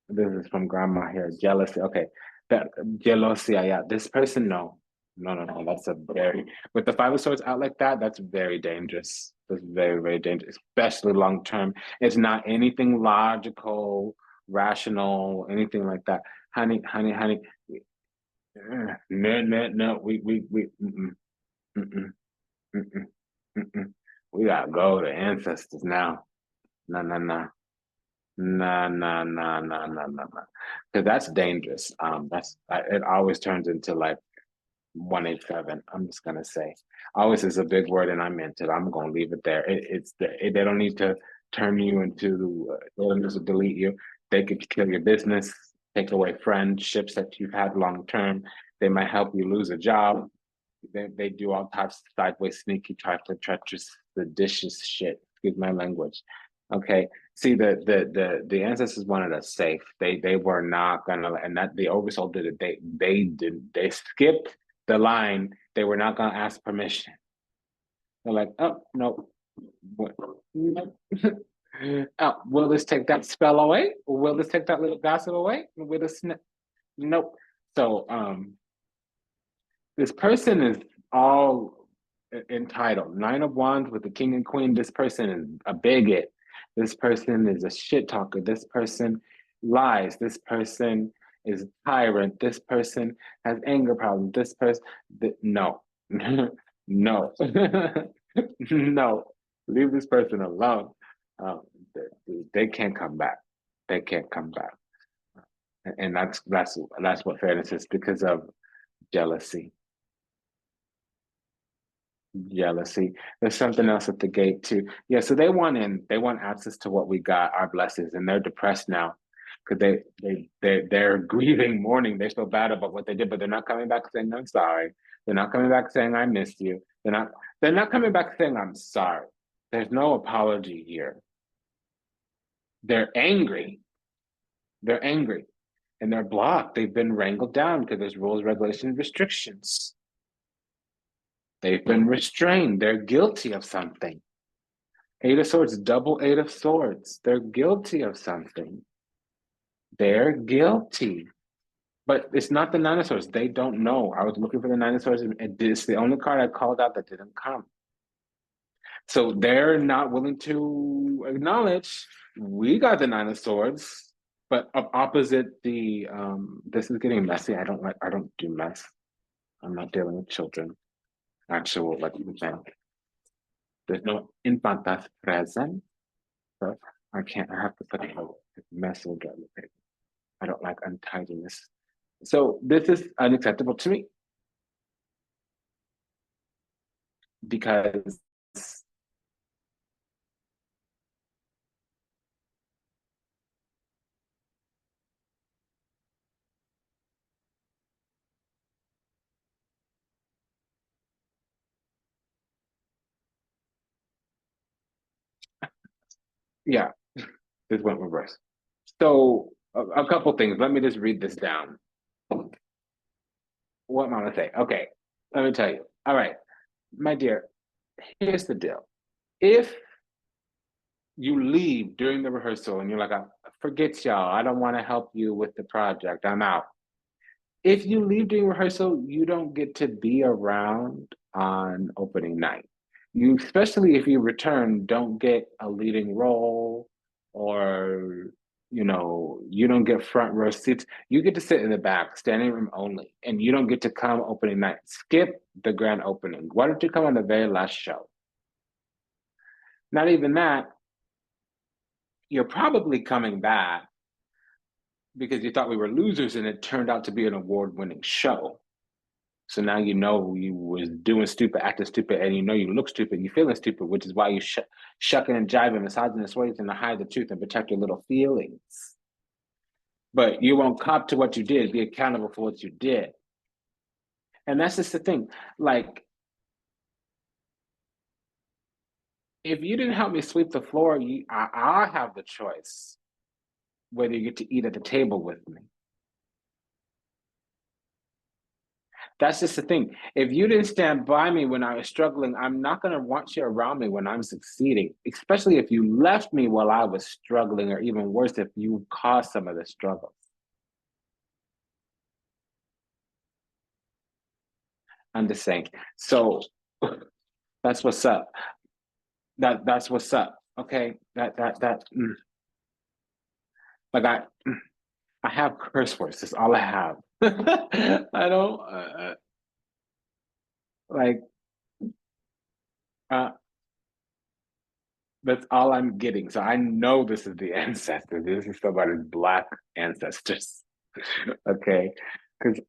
This is from grandma here. Jealousy. Okay, That jealousy, yeah. This person, no. No. That's a very, with the Five of Swords out like that, that's very dangerous. That's very, very dangerous, especially long term. It's not anything logical, rational, anything like that. Honey. No. Mm-mm, mm-mm, mm-mm, mm-mm. We gotta go to ancestors now. No. No. Because that's dangerous. It always turns into like 187. I'm just gonna say, always is a big word, and I meant it. I'm gonna leave it there. They don't need to turn you into. They don't need to delete you. They could kill your business, take away friendships that you've had long term. They might help you lose a job. They do all types of sideways, sneaky, trifling, treacherous, seditious shit. Excuse my language. Okay. See, the ancestors wanted us safe. They were not gonna, and that the oversoul did it. They skipped the line. They were not gonna ask permission. They're like, oh no, what? No. Oh, will this take that spell away? Will this take that little gossip away? Will this? Nope. So this person is all entitled. Nine of Wands with the King and Queen. This person is a bigot. This person is a shit talker. This person lies. This person is a tyrant. This person has anger problems. This person, no, no, no. Leave this person alone. Um, they can't come back. They can't come back, and that's what fairness is because of jealousy. Jealousy. There's something else at the gate too. Yeah, so they want in. They want access to what we got, our blessings, and they're depressed now because they're grieving, mourning. They feel bad about what they did, but they're not coming back saying I'm sorry. They're not coming back saying I missed you. They're not coming back saying I'm sorry. There's no apology here. They're angry. They're angry, and they're blocked. They've been wrangled down because there's rules, regulations, restrictions. They've been restrained. They're guilty of something. Eight of Swords, double Eight of Swords. They're guilty of something. They're guilty. But it's not the Nine of Swords. They don't know. I was looking for the Nine of Swords, and it's the only card I called out that didn't come. So they're not willing to acknowledge we got the Nine of Swords, but opposite the this is getting messy. I don't do mess. I'm not dealing with children. Actual like there's no infantas present. So I have to put a mess will get paper. I don't like untidiness. So this is unacceptable to me because yeah, this went reverse. So a couple things. Let me just read this down. What am I gonna say? Okay, let me tell you. All right, my dear, here's the deal. If you leave during the rehearsal and you're like, forget y'all, I don't want to help you with the project, I'm out. If you leave during rehearsal, you don't get to be around on opening night. You, especially if you return, don't get a leading role or you don't get front row seats. You get to sit in the back, standing room only, and you don't get to come opening night. Skip the grand opening. Why don't you come on the very last show? Not even that. You're probably coming back because you thought we were losers and it turned out to be an award-winning show. So now you know you was doing stupid, acting stupid, and you know you look stupid, you feeling stupid, which is why you shucking and jiving, massaging this ways and to hide the truth and protect your little feelings. But you won't cop to what you did, be accountable for what you did. And that's just the thing. Like, if you didn't help me sweep the floor, I have the choice whether you get to eat at the table with me. That's just the thing. If you didn't stand by me when I was struggling, I'm not going to want you around me when I'm succeeding, especially if you left me while I was struggling, or even worse, if you caused some of the struggles. I'm just saying. So that's what's up. That's what's up. Okay. Like I have curse words. That's all I have. I don't like uh that's all I'm getting. So I know this is the ancestor. This is somebody's black ancestors. Okay. Because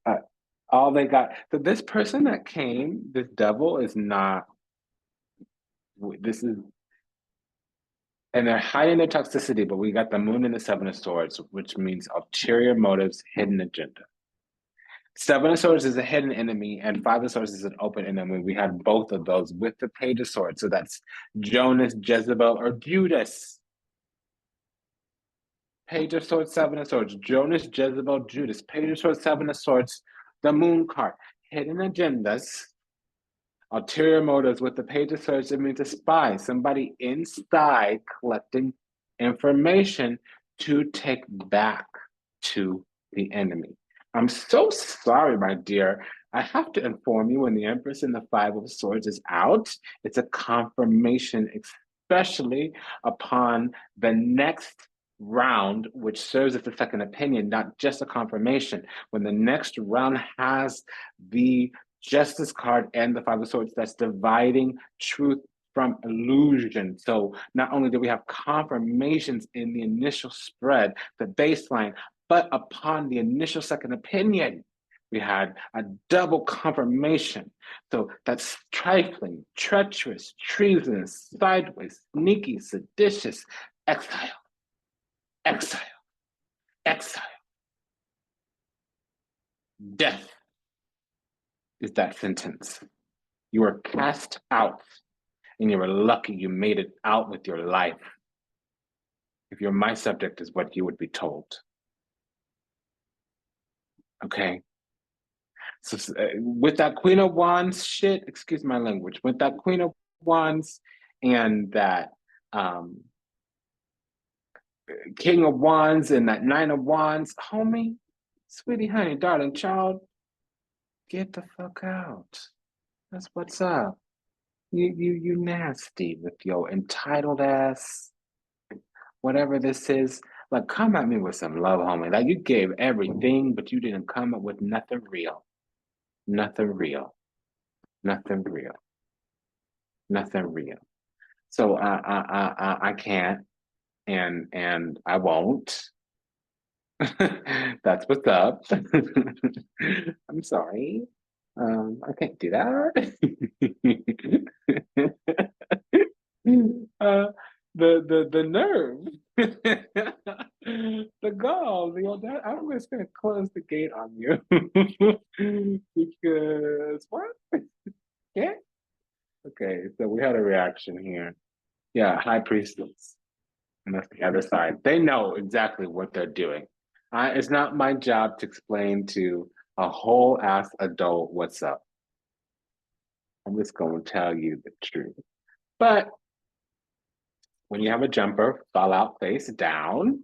all they got. So this person that came, this devil is not, this is, and they're hiding their toxicity, but we got the moon and the seven of swords, which means ulterior motives, hidden agenda. Seven of Swords is a hidden enemy, and Five of Swords is an open enemy. We had both of those with the Page of Swords. So that's Jonas, Jezebel, or Judas. Page of Swords, Seven of Swords. Jonas, Jezebel, Judas. Page of Swords, Seven of Swords. The Moon card. Hidden agendas. Ulterior motives with the Page of Swords. It means a spy. Somebody inside collecting information to take back to the enemy. I'm so sorry, my dear. I have to inform you when the Empress and the Five of Swords is out, it's a confirmation, especially upon the next round, which serves as a second opinion, not just a confirmation. When the next round has the Justice card and the Five of Swords, that's dividing truth from illusion. So not only do we have confirmations in the initial spread, the baseline, but upon the initial second opinion, we had a double confirmation. So that's trifling, treacherous, treasonous, sideways, sneaky, seditious, exile, exile, exile. Death is that sentence. You were cast out, and you were lucky you made it out with your life. If you're my subject, is what you would be told. Okay. So with that Queen of Wands shit, excuse my language, with that Queen of Wands and that King of Wands and that Nine of Wands, homie, sweetie, honey, darling, child, get the fuck out. That's what's up. You nasty with your entitled ass, whatever this is. Like, come at me with some love, homie. Like, you gave everything, but you didn't come up with nothing real. Nothing real. Nothing real. Nothing real. So I can't, and I won't. That's what's up. I'm sorry. I can't do that. uh, the nerve, the gall, the audacity. I'm just gonna close the gate on you because what? Yeah. Okay, so we had a reaction here. Yeah, High Priestess. And that's the other side. They know exactly what they're doing. It's not my job to explain to a whole ass adult what's up. I'm just going to tell you the truth. But when you have a jumper fall out face down,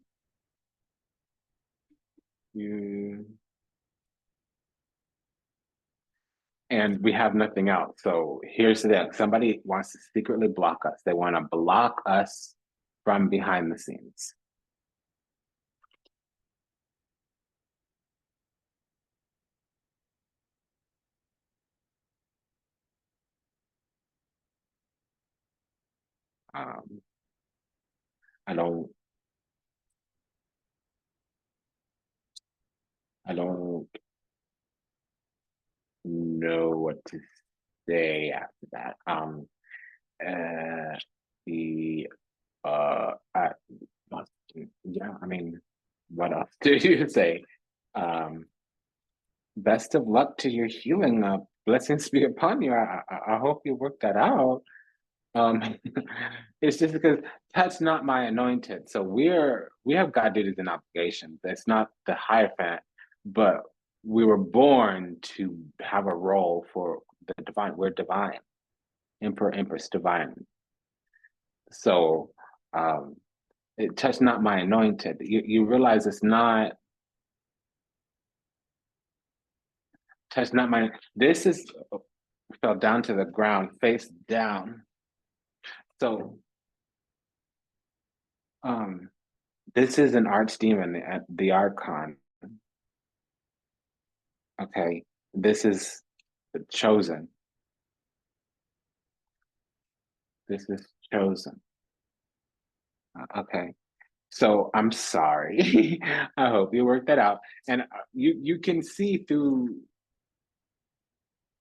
and we have nothing else. So here's the thing. Somebody wants to secretly block us. They want to block us from behind the scenes. Um, I don't know what to say after that. The I, yeah, I mean, what else do you say? Um, best of luck to your healing. Blessings be upon you. I hope you work that out. Um, it's just because that's not my anointed. So we have God duties and obligations. That's not the Hierophant, but we were born to have a role for the divine. We're divine, Emperor, Empress, divine. So it touched not my anointed. You realize it's not. Touch not my, this is, fell down to the ground, face down. So, this is an archdemon at the Archon. Okay, this is the chosen. This is chosen. Okay, so I'm sorry. I hope you worked that out. And you can see through.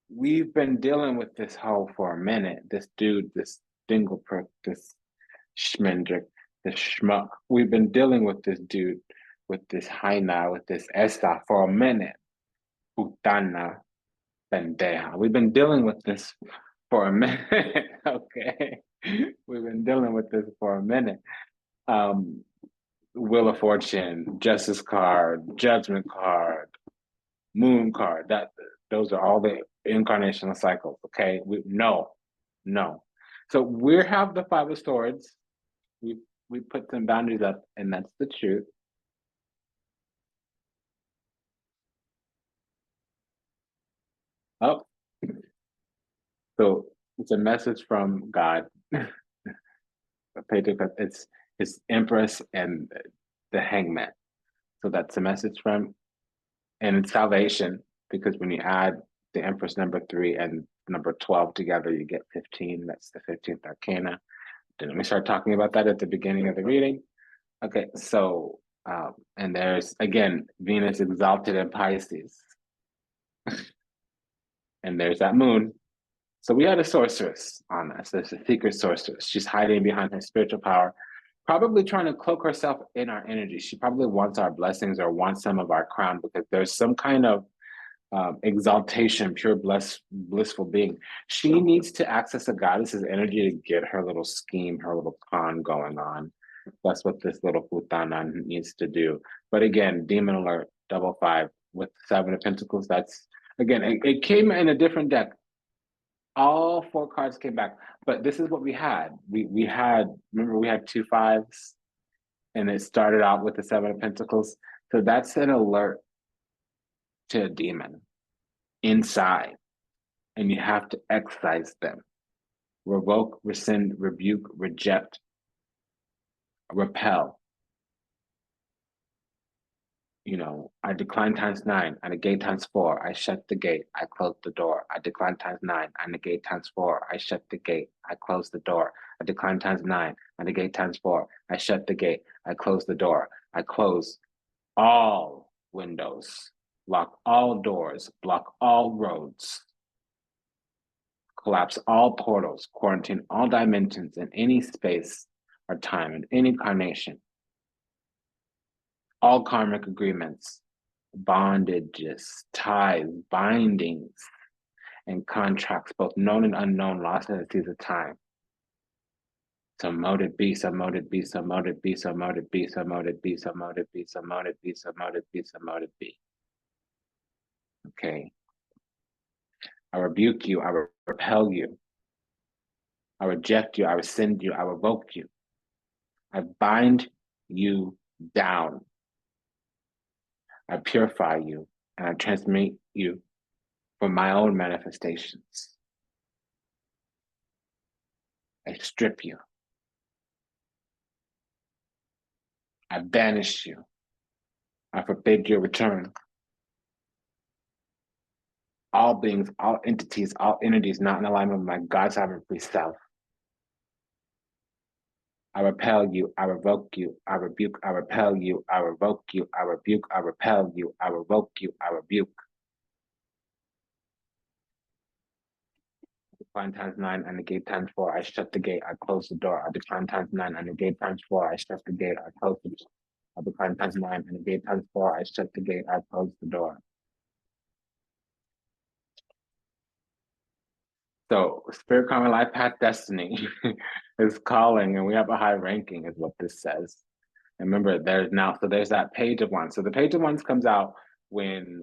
We've been dealing with this hoe for a minute. This dude, this dingleprick, this schmendrick, this schmuck. We've been dealing with this dude, with this hyena, with this esta for a minute. Putana, pendeja. We've been dealing with this for a minute. Okay. We've been dealing with this for a minute. Wheel of Fortune, Justice card, Judgment card, Moon card. Those are all the incarnational cycles. Okay. No. So we have the Five of Swords. We put some boundaries up, and that's the truth. Oh, so it's a message from God. It's Empress and the Hangman. So that's a message from, and it's salvation, because when you add the Empress number 3 and number 12 together, you get 15. That's the 15th arcana. Didn't we start talking about that at the beginning of the reading? Okay, so, and there's, again, Venus exalted in Pisces. And there's that moon. So we had a sorceress on us. There's a secret sorceress. She's hiding behind her spiritual power, probably trying to cloak herself in our energy. She probably wants our blessings or wants some of our crown, because there's some kind of exaltation, pure blissful being. She needs to access a goddess's energy to get her little scheme, her little con going on. That's what this little putana needs to do. But again, demon alert, 5 with 7 of Pentacles. That's, again, it came in a different deck. All 4 cards came back, but this is what we had. We had, remember, we had 2 5s, and it started out with the 7 of Pentacles. So that's an alert to a demon inside, and you have to excise them. Revoke, rescind, rebuke, reject, repel. I decline ×9, I negate ×4, I shut the gate, I close the door. I decline ×9, I negate ×4, I shut the gate, I close the door. I decline ×9, I negate ×4, I shut the gate, I close the door. I close all windows, lock all doors, block all roads, collapse all portals, quarantine all dimensions in any space or time, in any incarnation. All karmic agreements, bondages, ties, bindings, and contracts, both known and unknown, lost in the seas of time. So moted be, so moted be, so moted be, so moted be, so moted be, so moted be, so moted be, so moted be, so moted be. Okay. I rebuke you, I repel you. I reject you, I rescind you, I revoke you. I bind you down. I purify you, and I transmute you for my own manifestations. I strip you. I banish you. I forbid your return. All beings, all entities, all entities not in alignment with my God sovereign free self. I repel you, I revoke you, I rebuke, I repel you, I revoke you, I rebuke, I repel you, I revoke you, I rebuke. I decline ×9, I negate ×4, I shut the gate, I close the door. I decline ×9, I negate ×4, I shut the gate, I close the door. I decline ×9, I negate ×4, I shut the gate, I close the door. So spirit, karma, life path, destiny is calling, and we have a high ranking is what this says. And remember, there's that Page of Wands. So the Page of Wands comes out when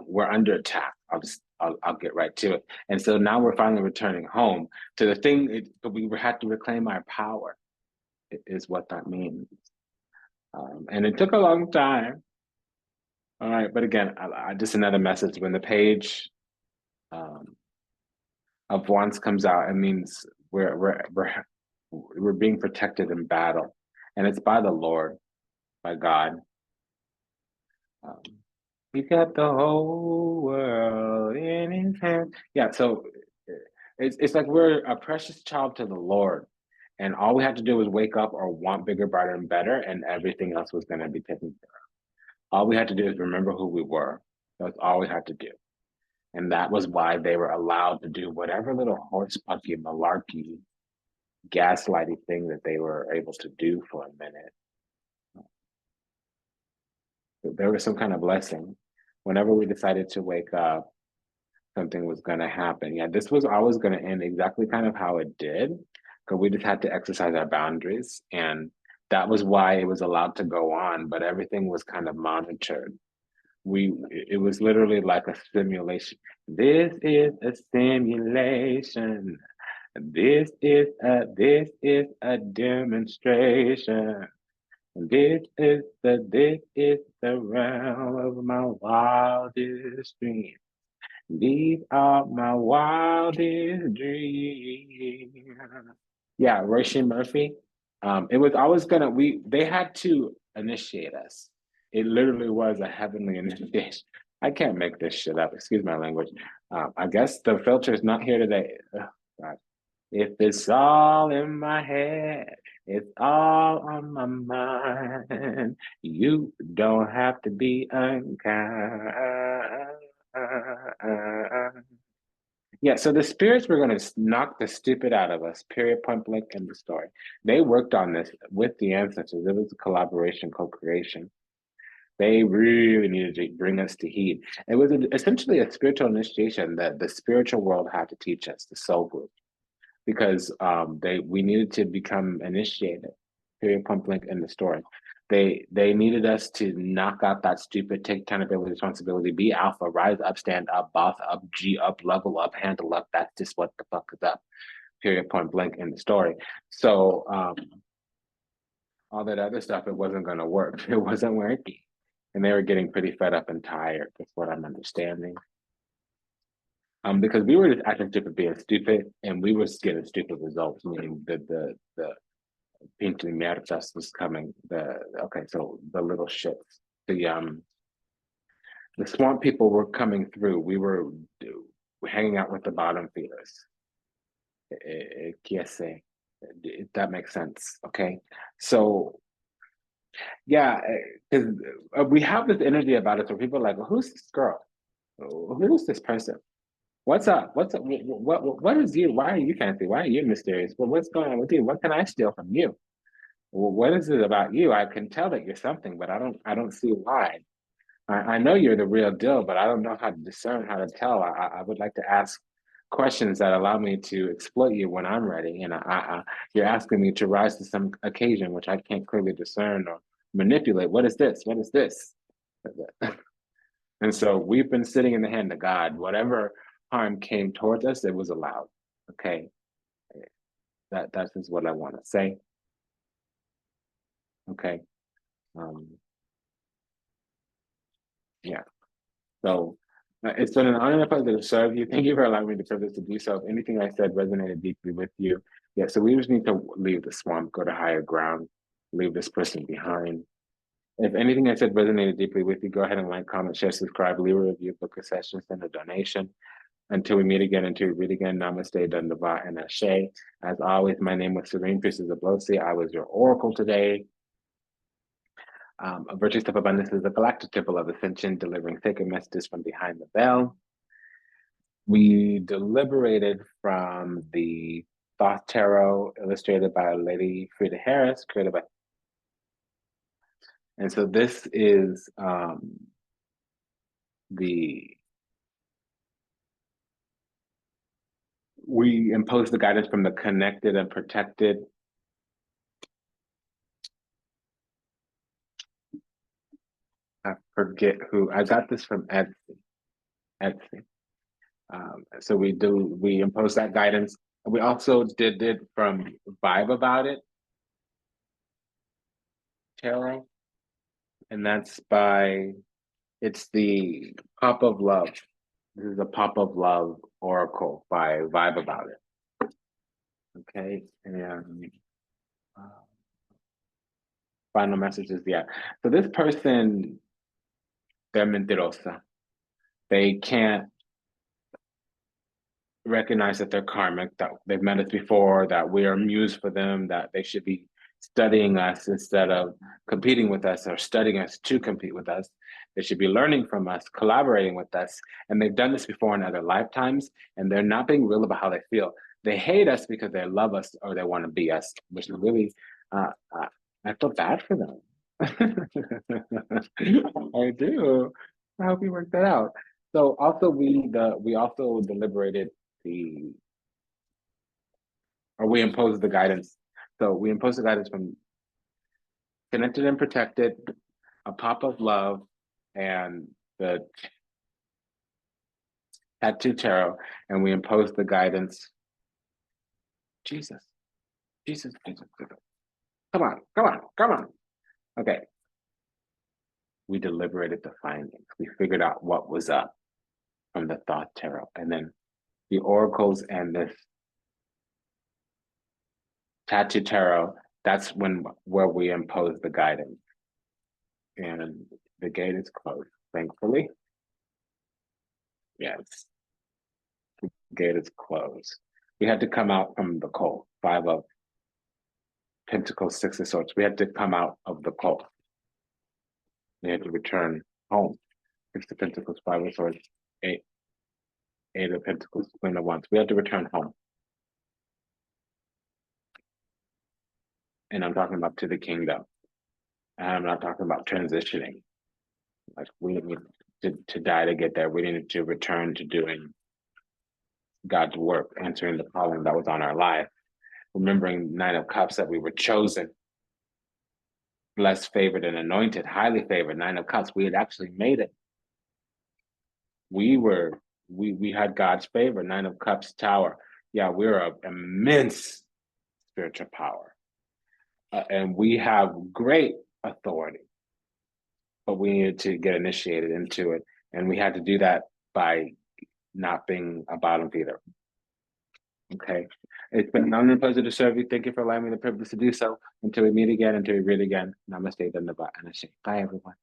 we're under attack. I'll get right to it. And so now we're finally returning home to the thing, but we had to reclaim our power, is what that means. And it took a long time, All right, but again, just another message. When the page um, of wands comes out, it means we're being protected in battle, and it's by the Lord, by God. Um, he got the whole world in his hand. Yeah, so it's like we're a precious child to the Lord, and all we had to do was wake up or want bigger, brighter, and better, and everything else was going to be taken care of. All we had to do is remember who we were. That's all we had to do. And that was why they were allowed to do whatever little horse pucky, malarkey, gaslighty thing that they were able to do for a minute. There was some kind of blessing. Whenever we decided to wake up, something was going to happen. Yeah, this was always going to end exactly kind of how it did, because we just had to exercise our boundaries. And that was why it was allowed to go on, but everything was kind of monitored. It was literally like a simulation. This is a simulation. This is a demonstration. This is the realm of my wildest dreams. These are my wildest dreams. Yeah, Roisin Murphy. It was always gonna they had to initiate us. It literally was a heavenly initiation. I can't make this shit up. Excuse my language. I guess the filter is not here today. Ugh, God. If it's all in my head, it's all on my mind. You don't have to be unkind. Yeah, so the spirits were going to knock the stupid out of us, period, point blank, in the story. They worked on this with the ancestors. It was a collaboration, co-creation. They really needed to bring us to heed. It was essentially a spiritual initiation that the spiritual world had to teach us, the soul group, because we needed to become initiated, period, point blank, in the story. They needed us to knock out that stupid, take accountability, responsibility, be alpha, rise up, stand up, boss up, G up, level up, handle up. That's just what the fuck is up. Period, point blank, in the story. So all that other stuff, it wasn't going to work. It wasn't working, and they were getting pretty fed up and tired. That's what I'm understanding. Because we were just acting stupid, being stupid, and we were getting stupid results. Meaning the pinche mierdas was coming. So the little shits. The swamp people were coming through. We were hanging out with the bottom feeders. If that makes sense. Okay, so yeah, because we have this energy about us where people are like, well, who's this girl? Who's this person? What's up? What's up? What is you? Why are you fancy? Why are you mysterious? Well, what's going on with you? What can I steal from you? Well, what is it about you? I can tell that you're something, but I don't see why. I know you're the real deal, but I don't know how to discern, how to tell. I would like to ask questions that allow me to exploit you when I'm ready. And you're asking me to rise to some occasion, which I can't clearly discern or manipulate. What is this? What is this? And so we've been sitting in the hand of God. Whatever harm came towards us, it was allowed. Okay. That's just what I want to say. Okay. Yeah. So it's been an honor and a pleasure to serve you. Thank you for allowing me the privilege to do so. If anything I said resonated deeply with you, yeah, so we just need to leave the swamp, go to higher ground, leave this person behind. If anything I said resonated deeply with you, go ahead and like, comment, share, subscribe, leave a review, book a session, send a donation. Until we meet again, until we read again, namaste, dandava, and ashe. As always, my name was Serene Priestess Abossi. I was your oracle today. Vertex of Abundance is a galactic temple of ascension, delivering sacred messages from behind the veil. We deliberated from the Thoth Tarot, illustrated by Lady Frida Harris, created by. And so this is we impose the guidance from the connected and protected. I forget who, I got this from Etsy. So we impose that guidance. We also did it from Vibe About It Tarot, and that's by It's the Pop of Love. This is a Pop of Love oracle by Vibe About It. Okay, and final message is, yeah. So this person, they're mentirosa. They can't recognize that they're karmic, that they've met us before, that we are muse for them, that they should be studying us instead of competing with us or studying us to compete with us. They should be learning from us, collaborating with us. And they've done this before in other lifetimes, and they're not being real about how they feel. They hate us because they love us or they want to be us, which is really, I feel bad for them. I do. I hope you work that out. So also we also deliberated we imposed the guidance. So we imposed the guidance from connected and protected, a pop of love, and the tattoo tarot, and we imposed the guidance. Jesus. Come on. Okay. We deliberated the findings. We figured out what was up from the thought tarot, and then the oracles and this tattoo tarot. That's where we impose the guidance, and the gate is closed, thankfully. Yes, the gate is closed. We had to come out from the cult. 5 of Pentacles, 6 of Swords. We had to come out of the cult. We had to return home. 6 of Pentacles, 5 of Swords, 8 of Pentacles, Queen of Wands. We had to return home. And I'm talking about to the kingdom. And I'm not talking about transitioning. Like we need to die to get there. We needed to return to doing God's work, answering the calling that was on our life. Remembering 9 of Cups, that we were chosen, blessed, favored, and anointed, highly favored. 9 of Cups, we had actually made it. We had God's favor. 9 of Cups, Tower. Yeah, we're of immense spiritual power. And we have great authority, but we needed to get initiated into it. And we had to do that by not being a bottom feeder. Okay. It's been an honor and pleasure to serve you. Thank you for allowing me the privilege to do so. Until we meet again, until we read again. Namaste, Dandava, and Ashe. Bye, everyone.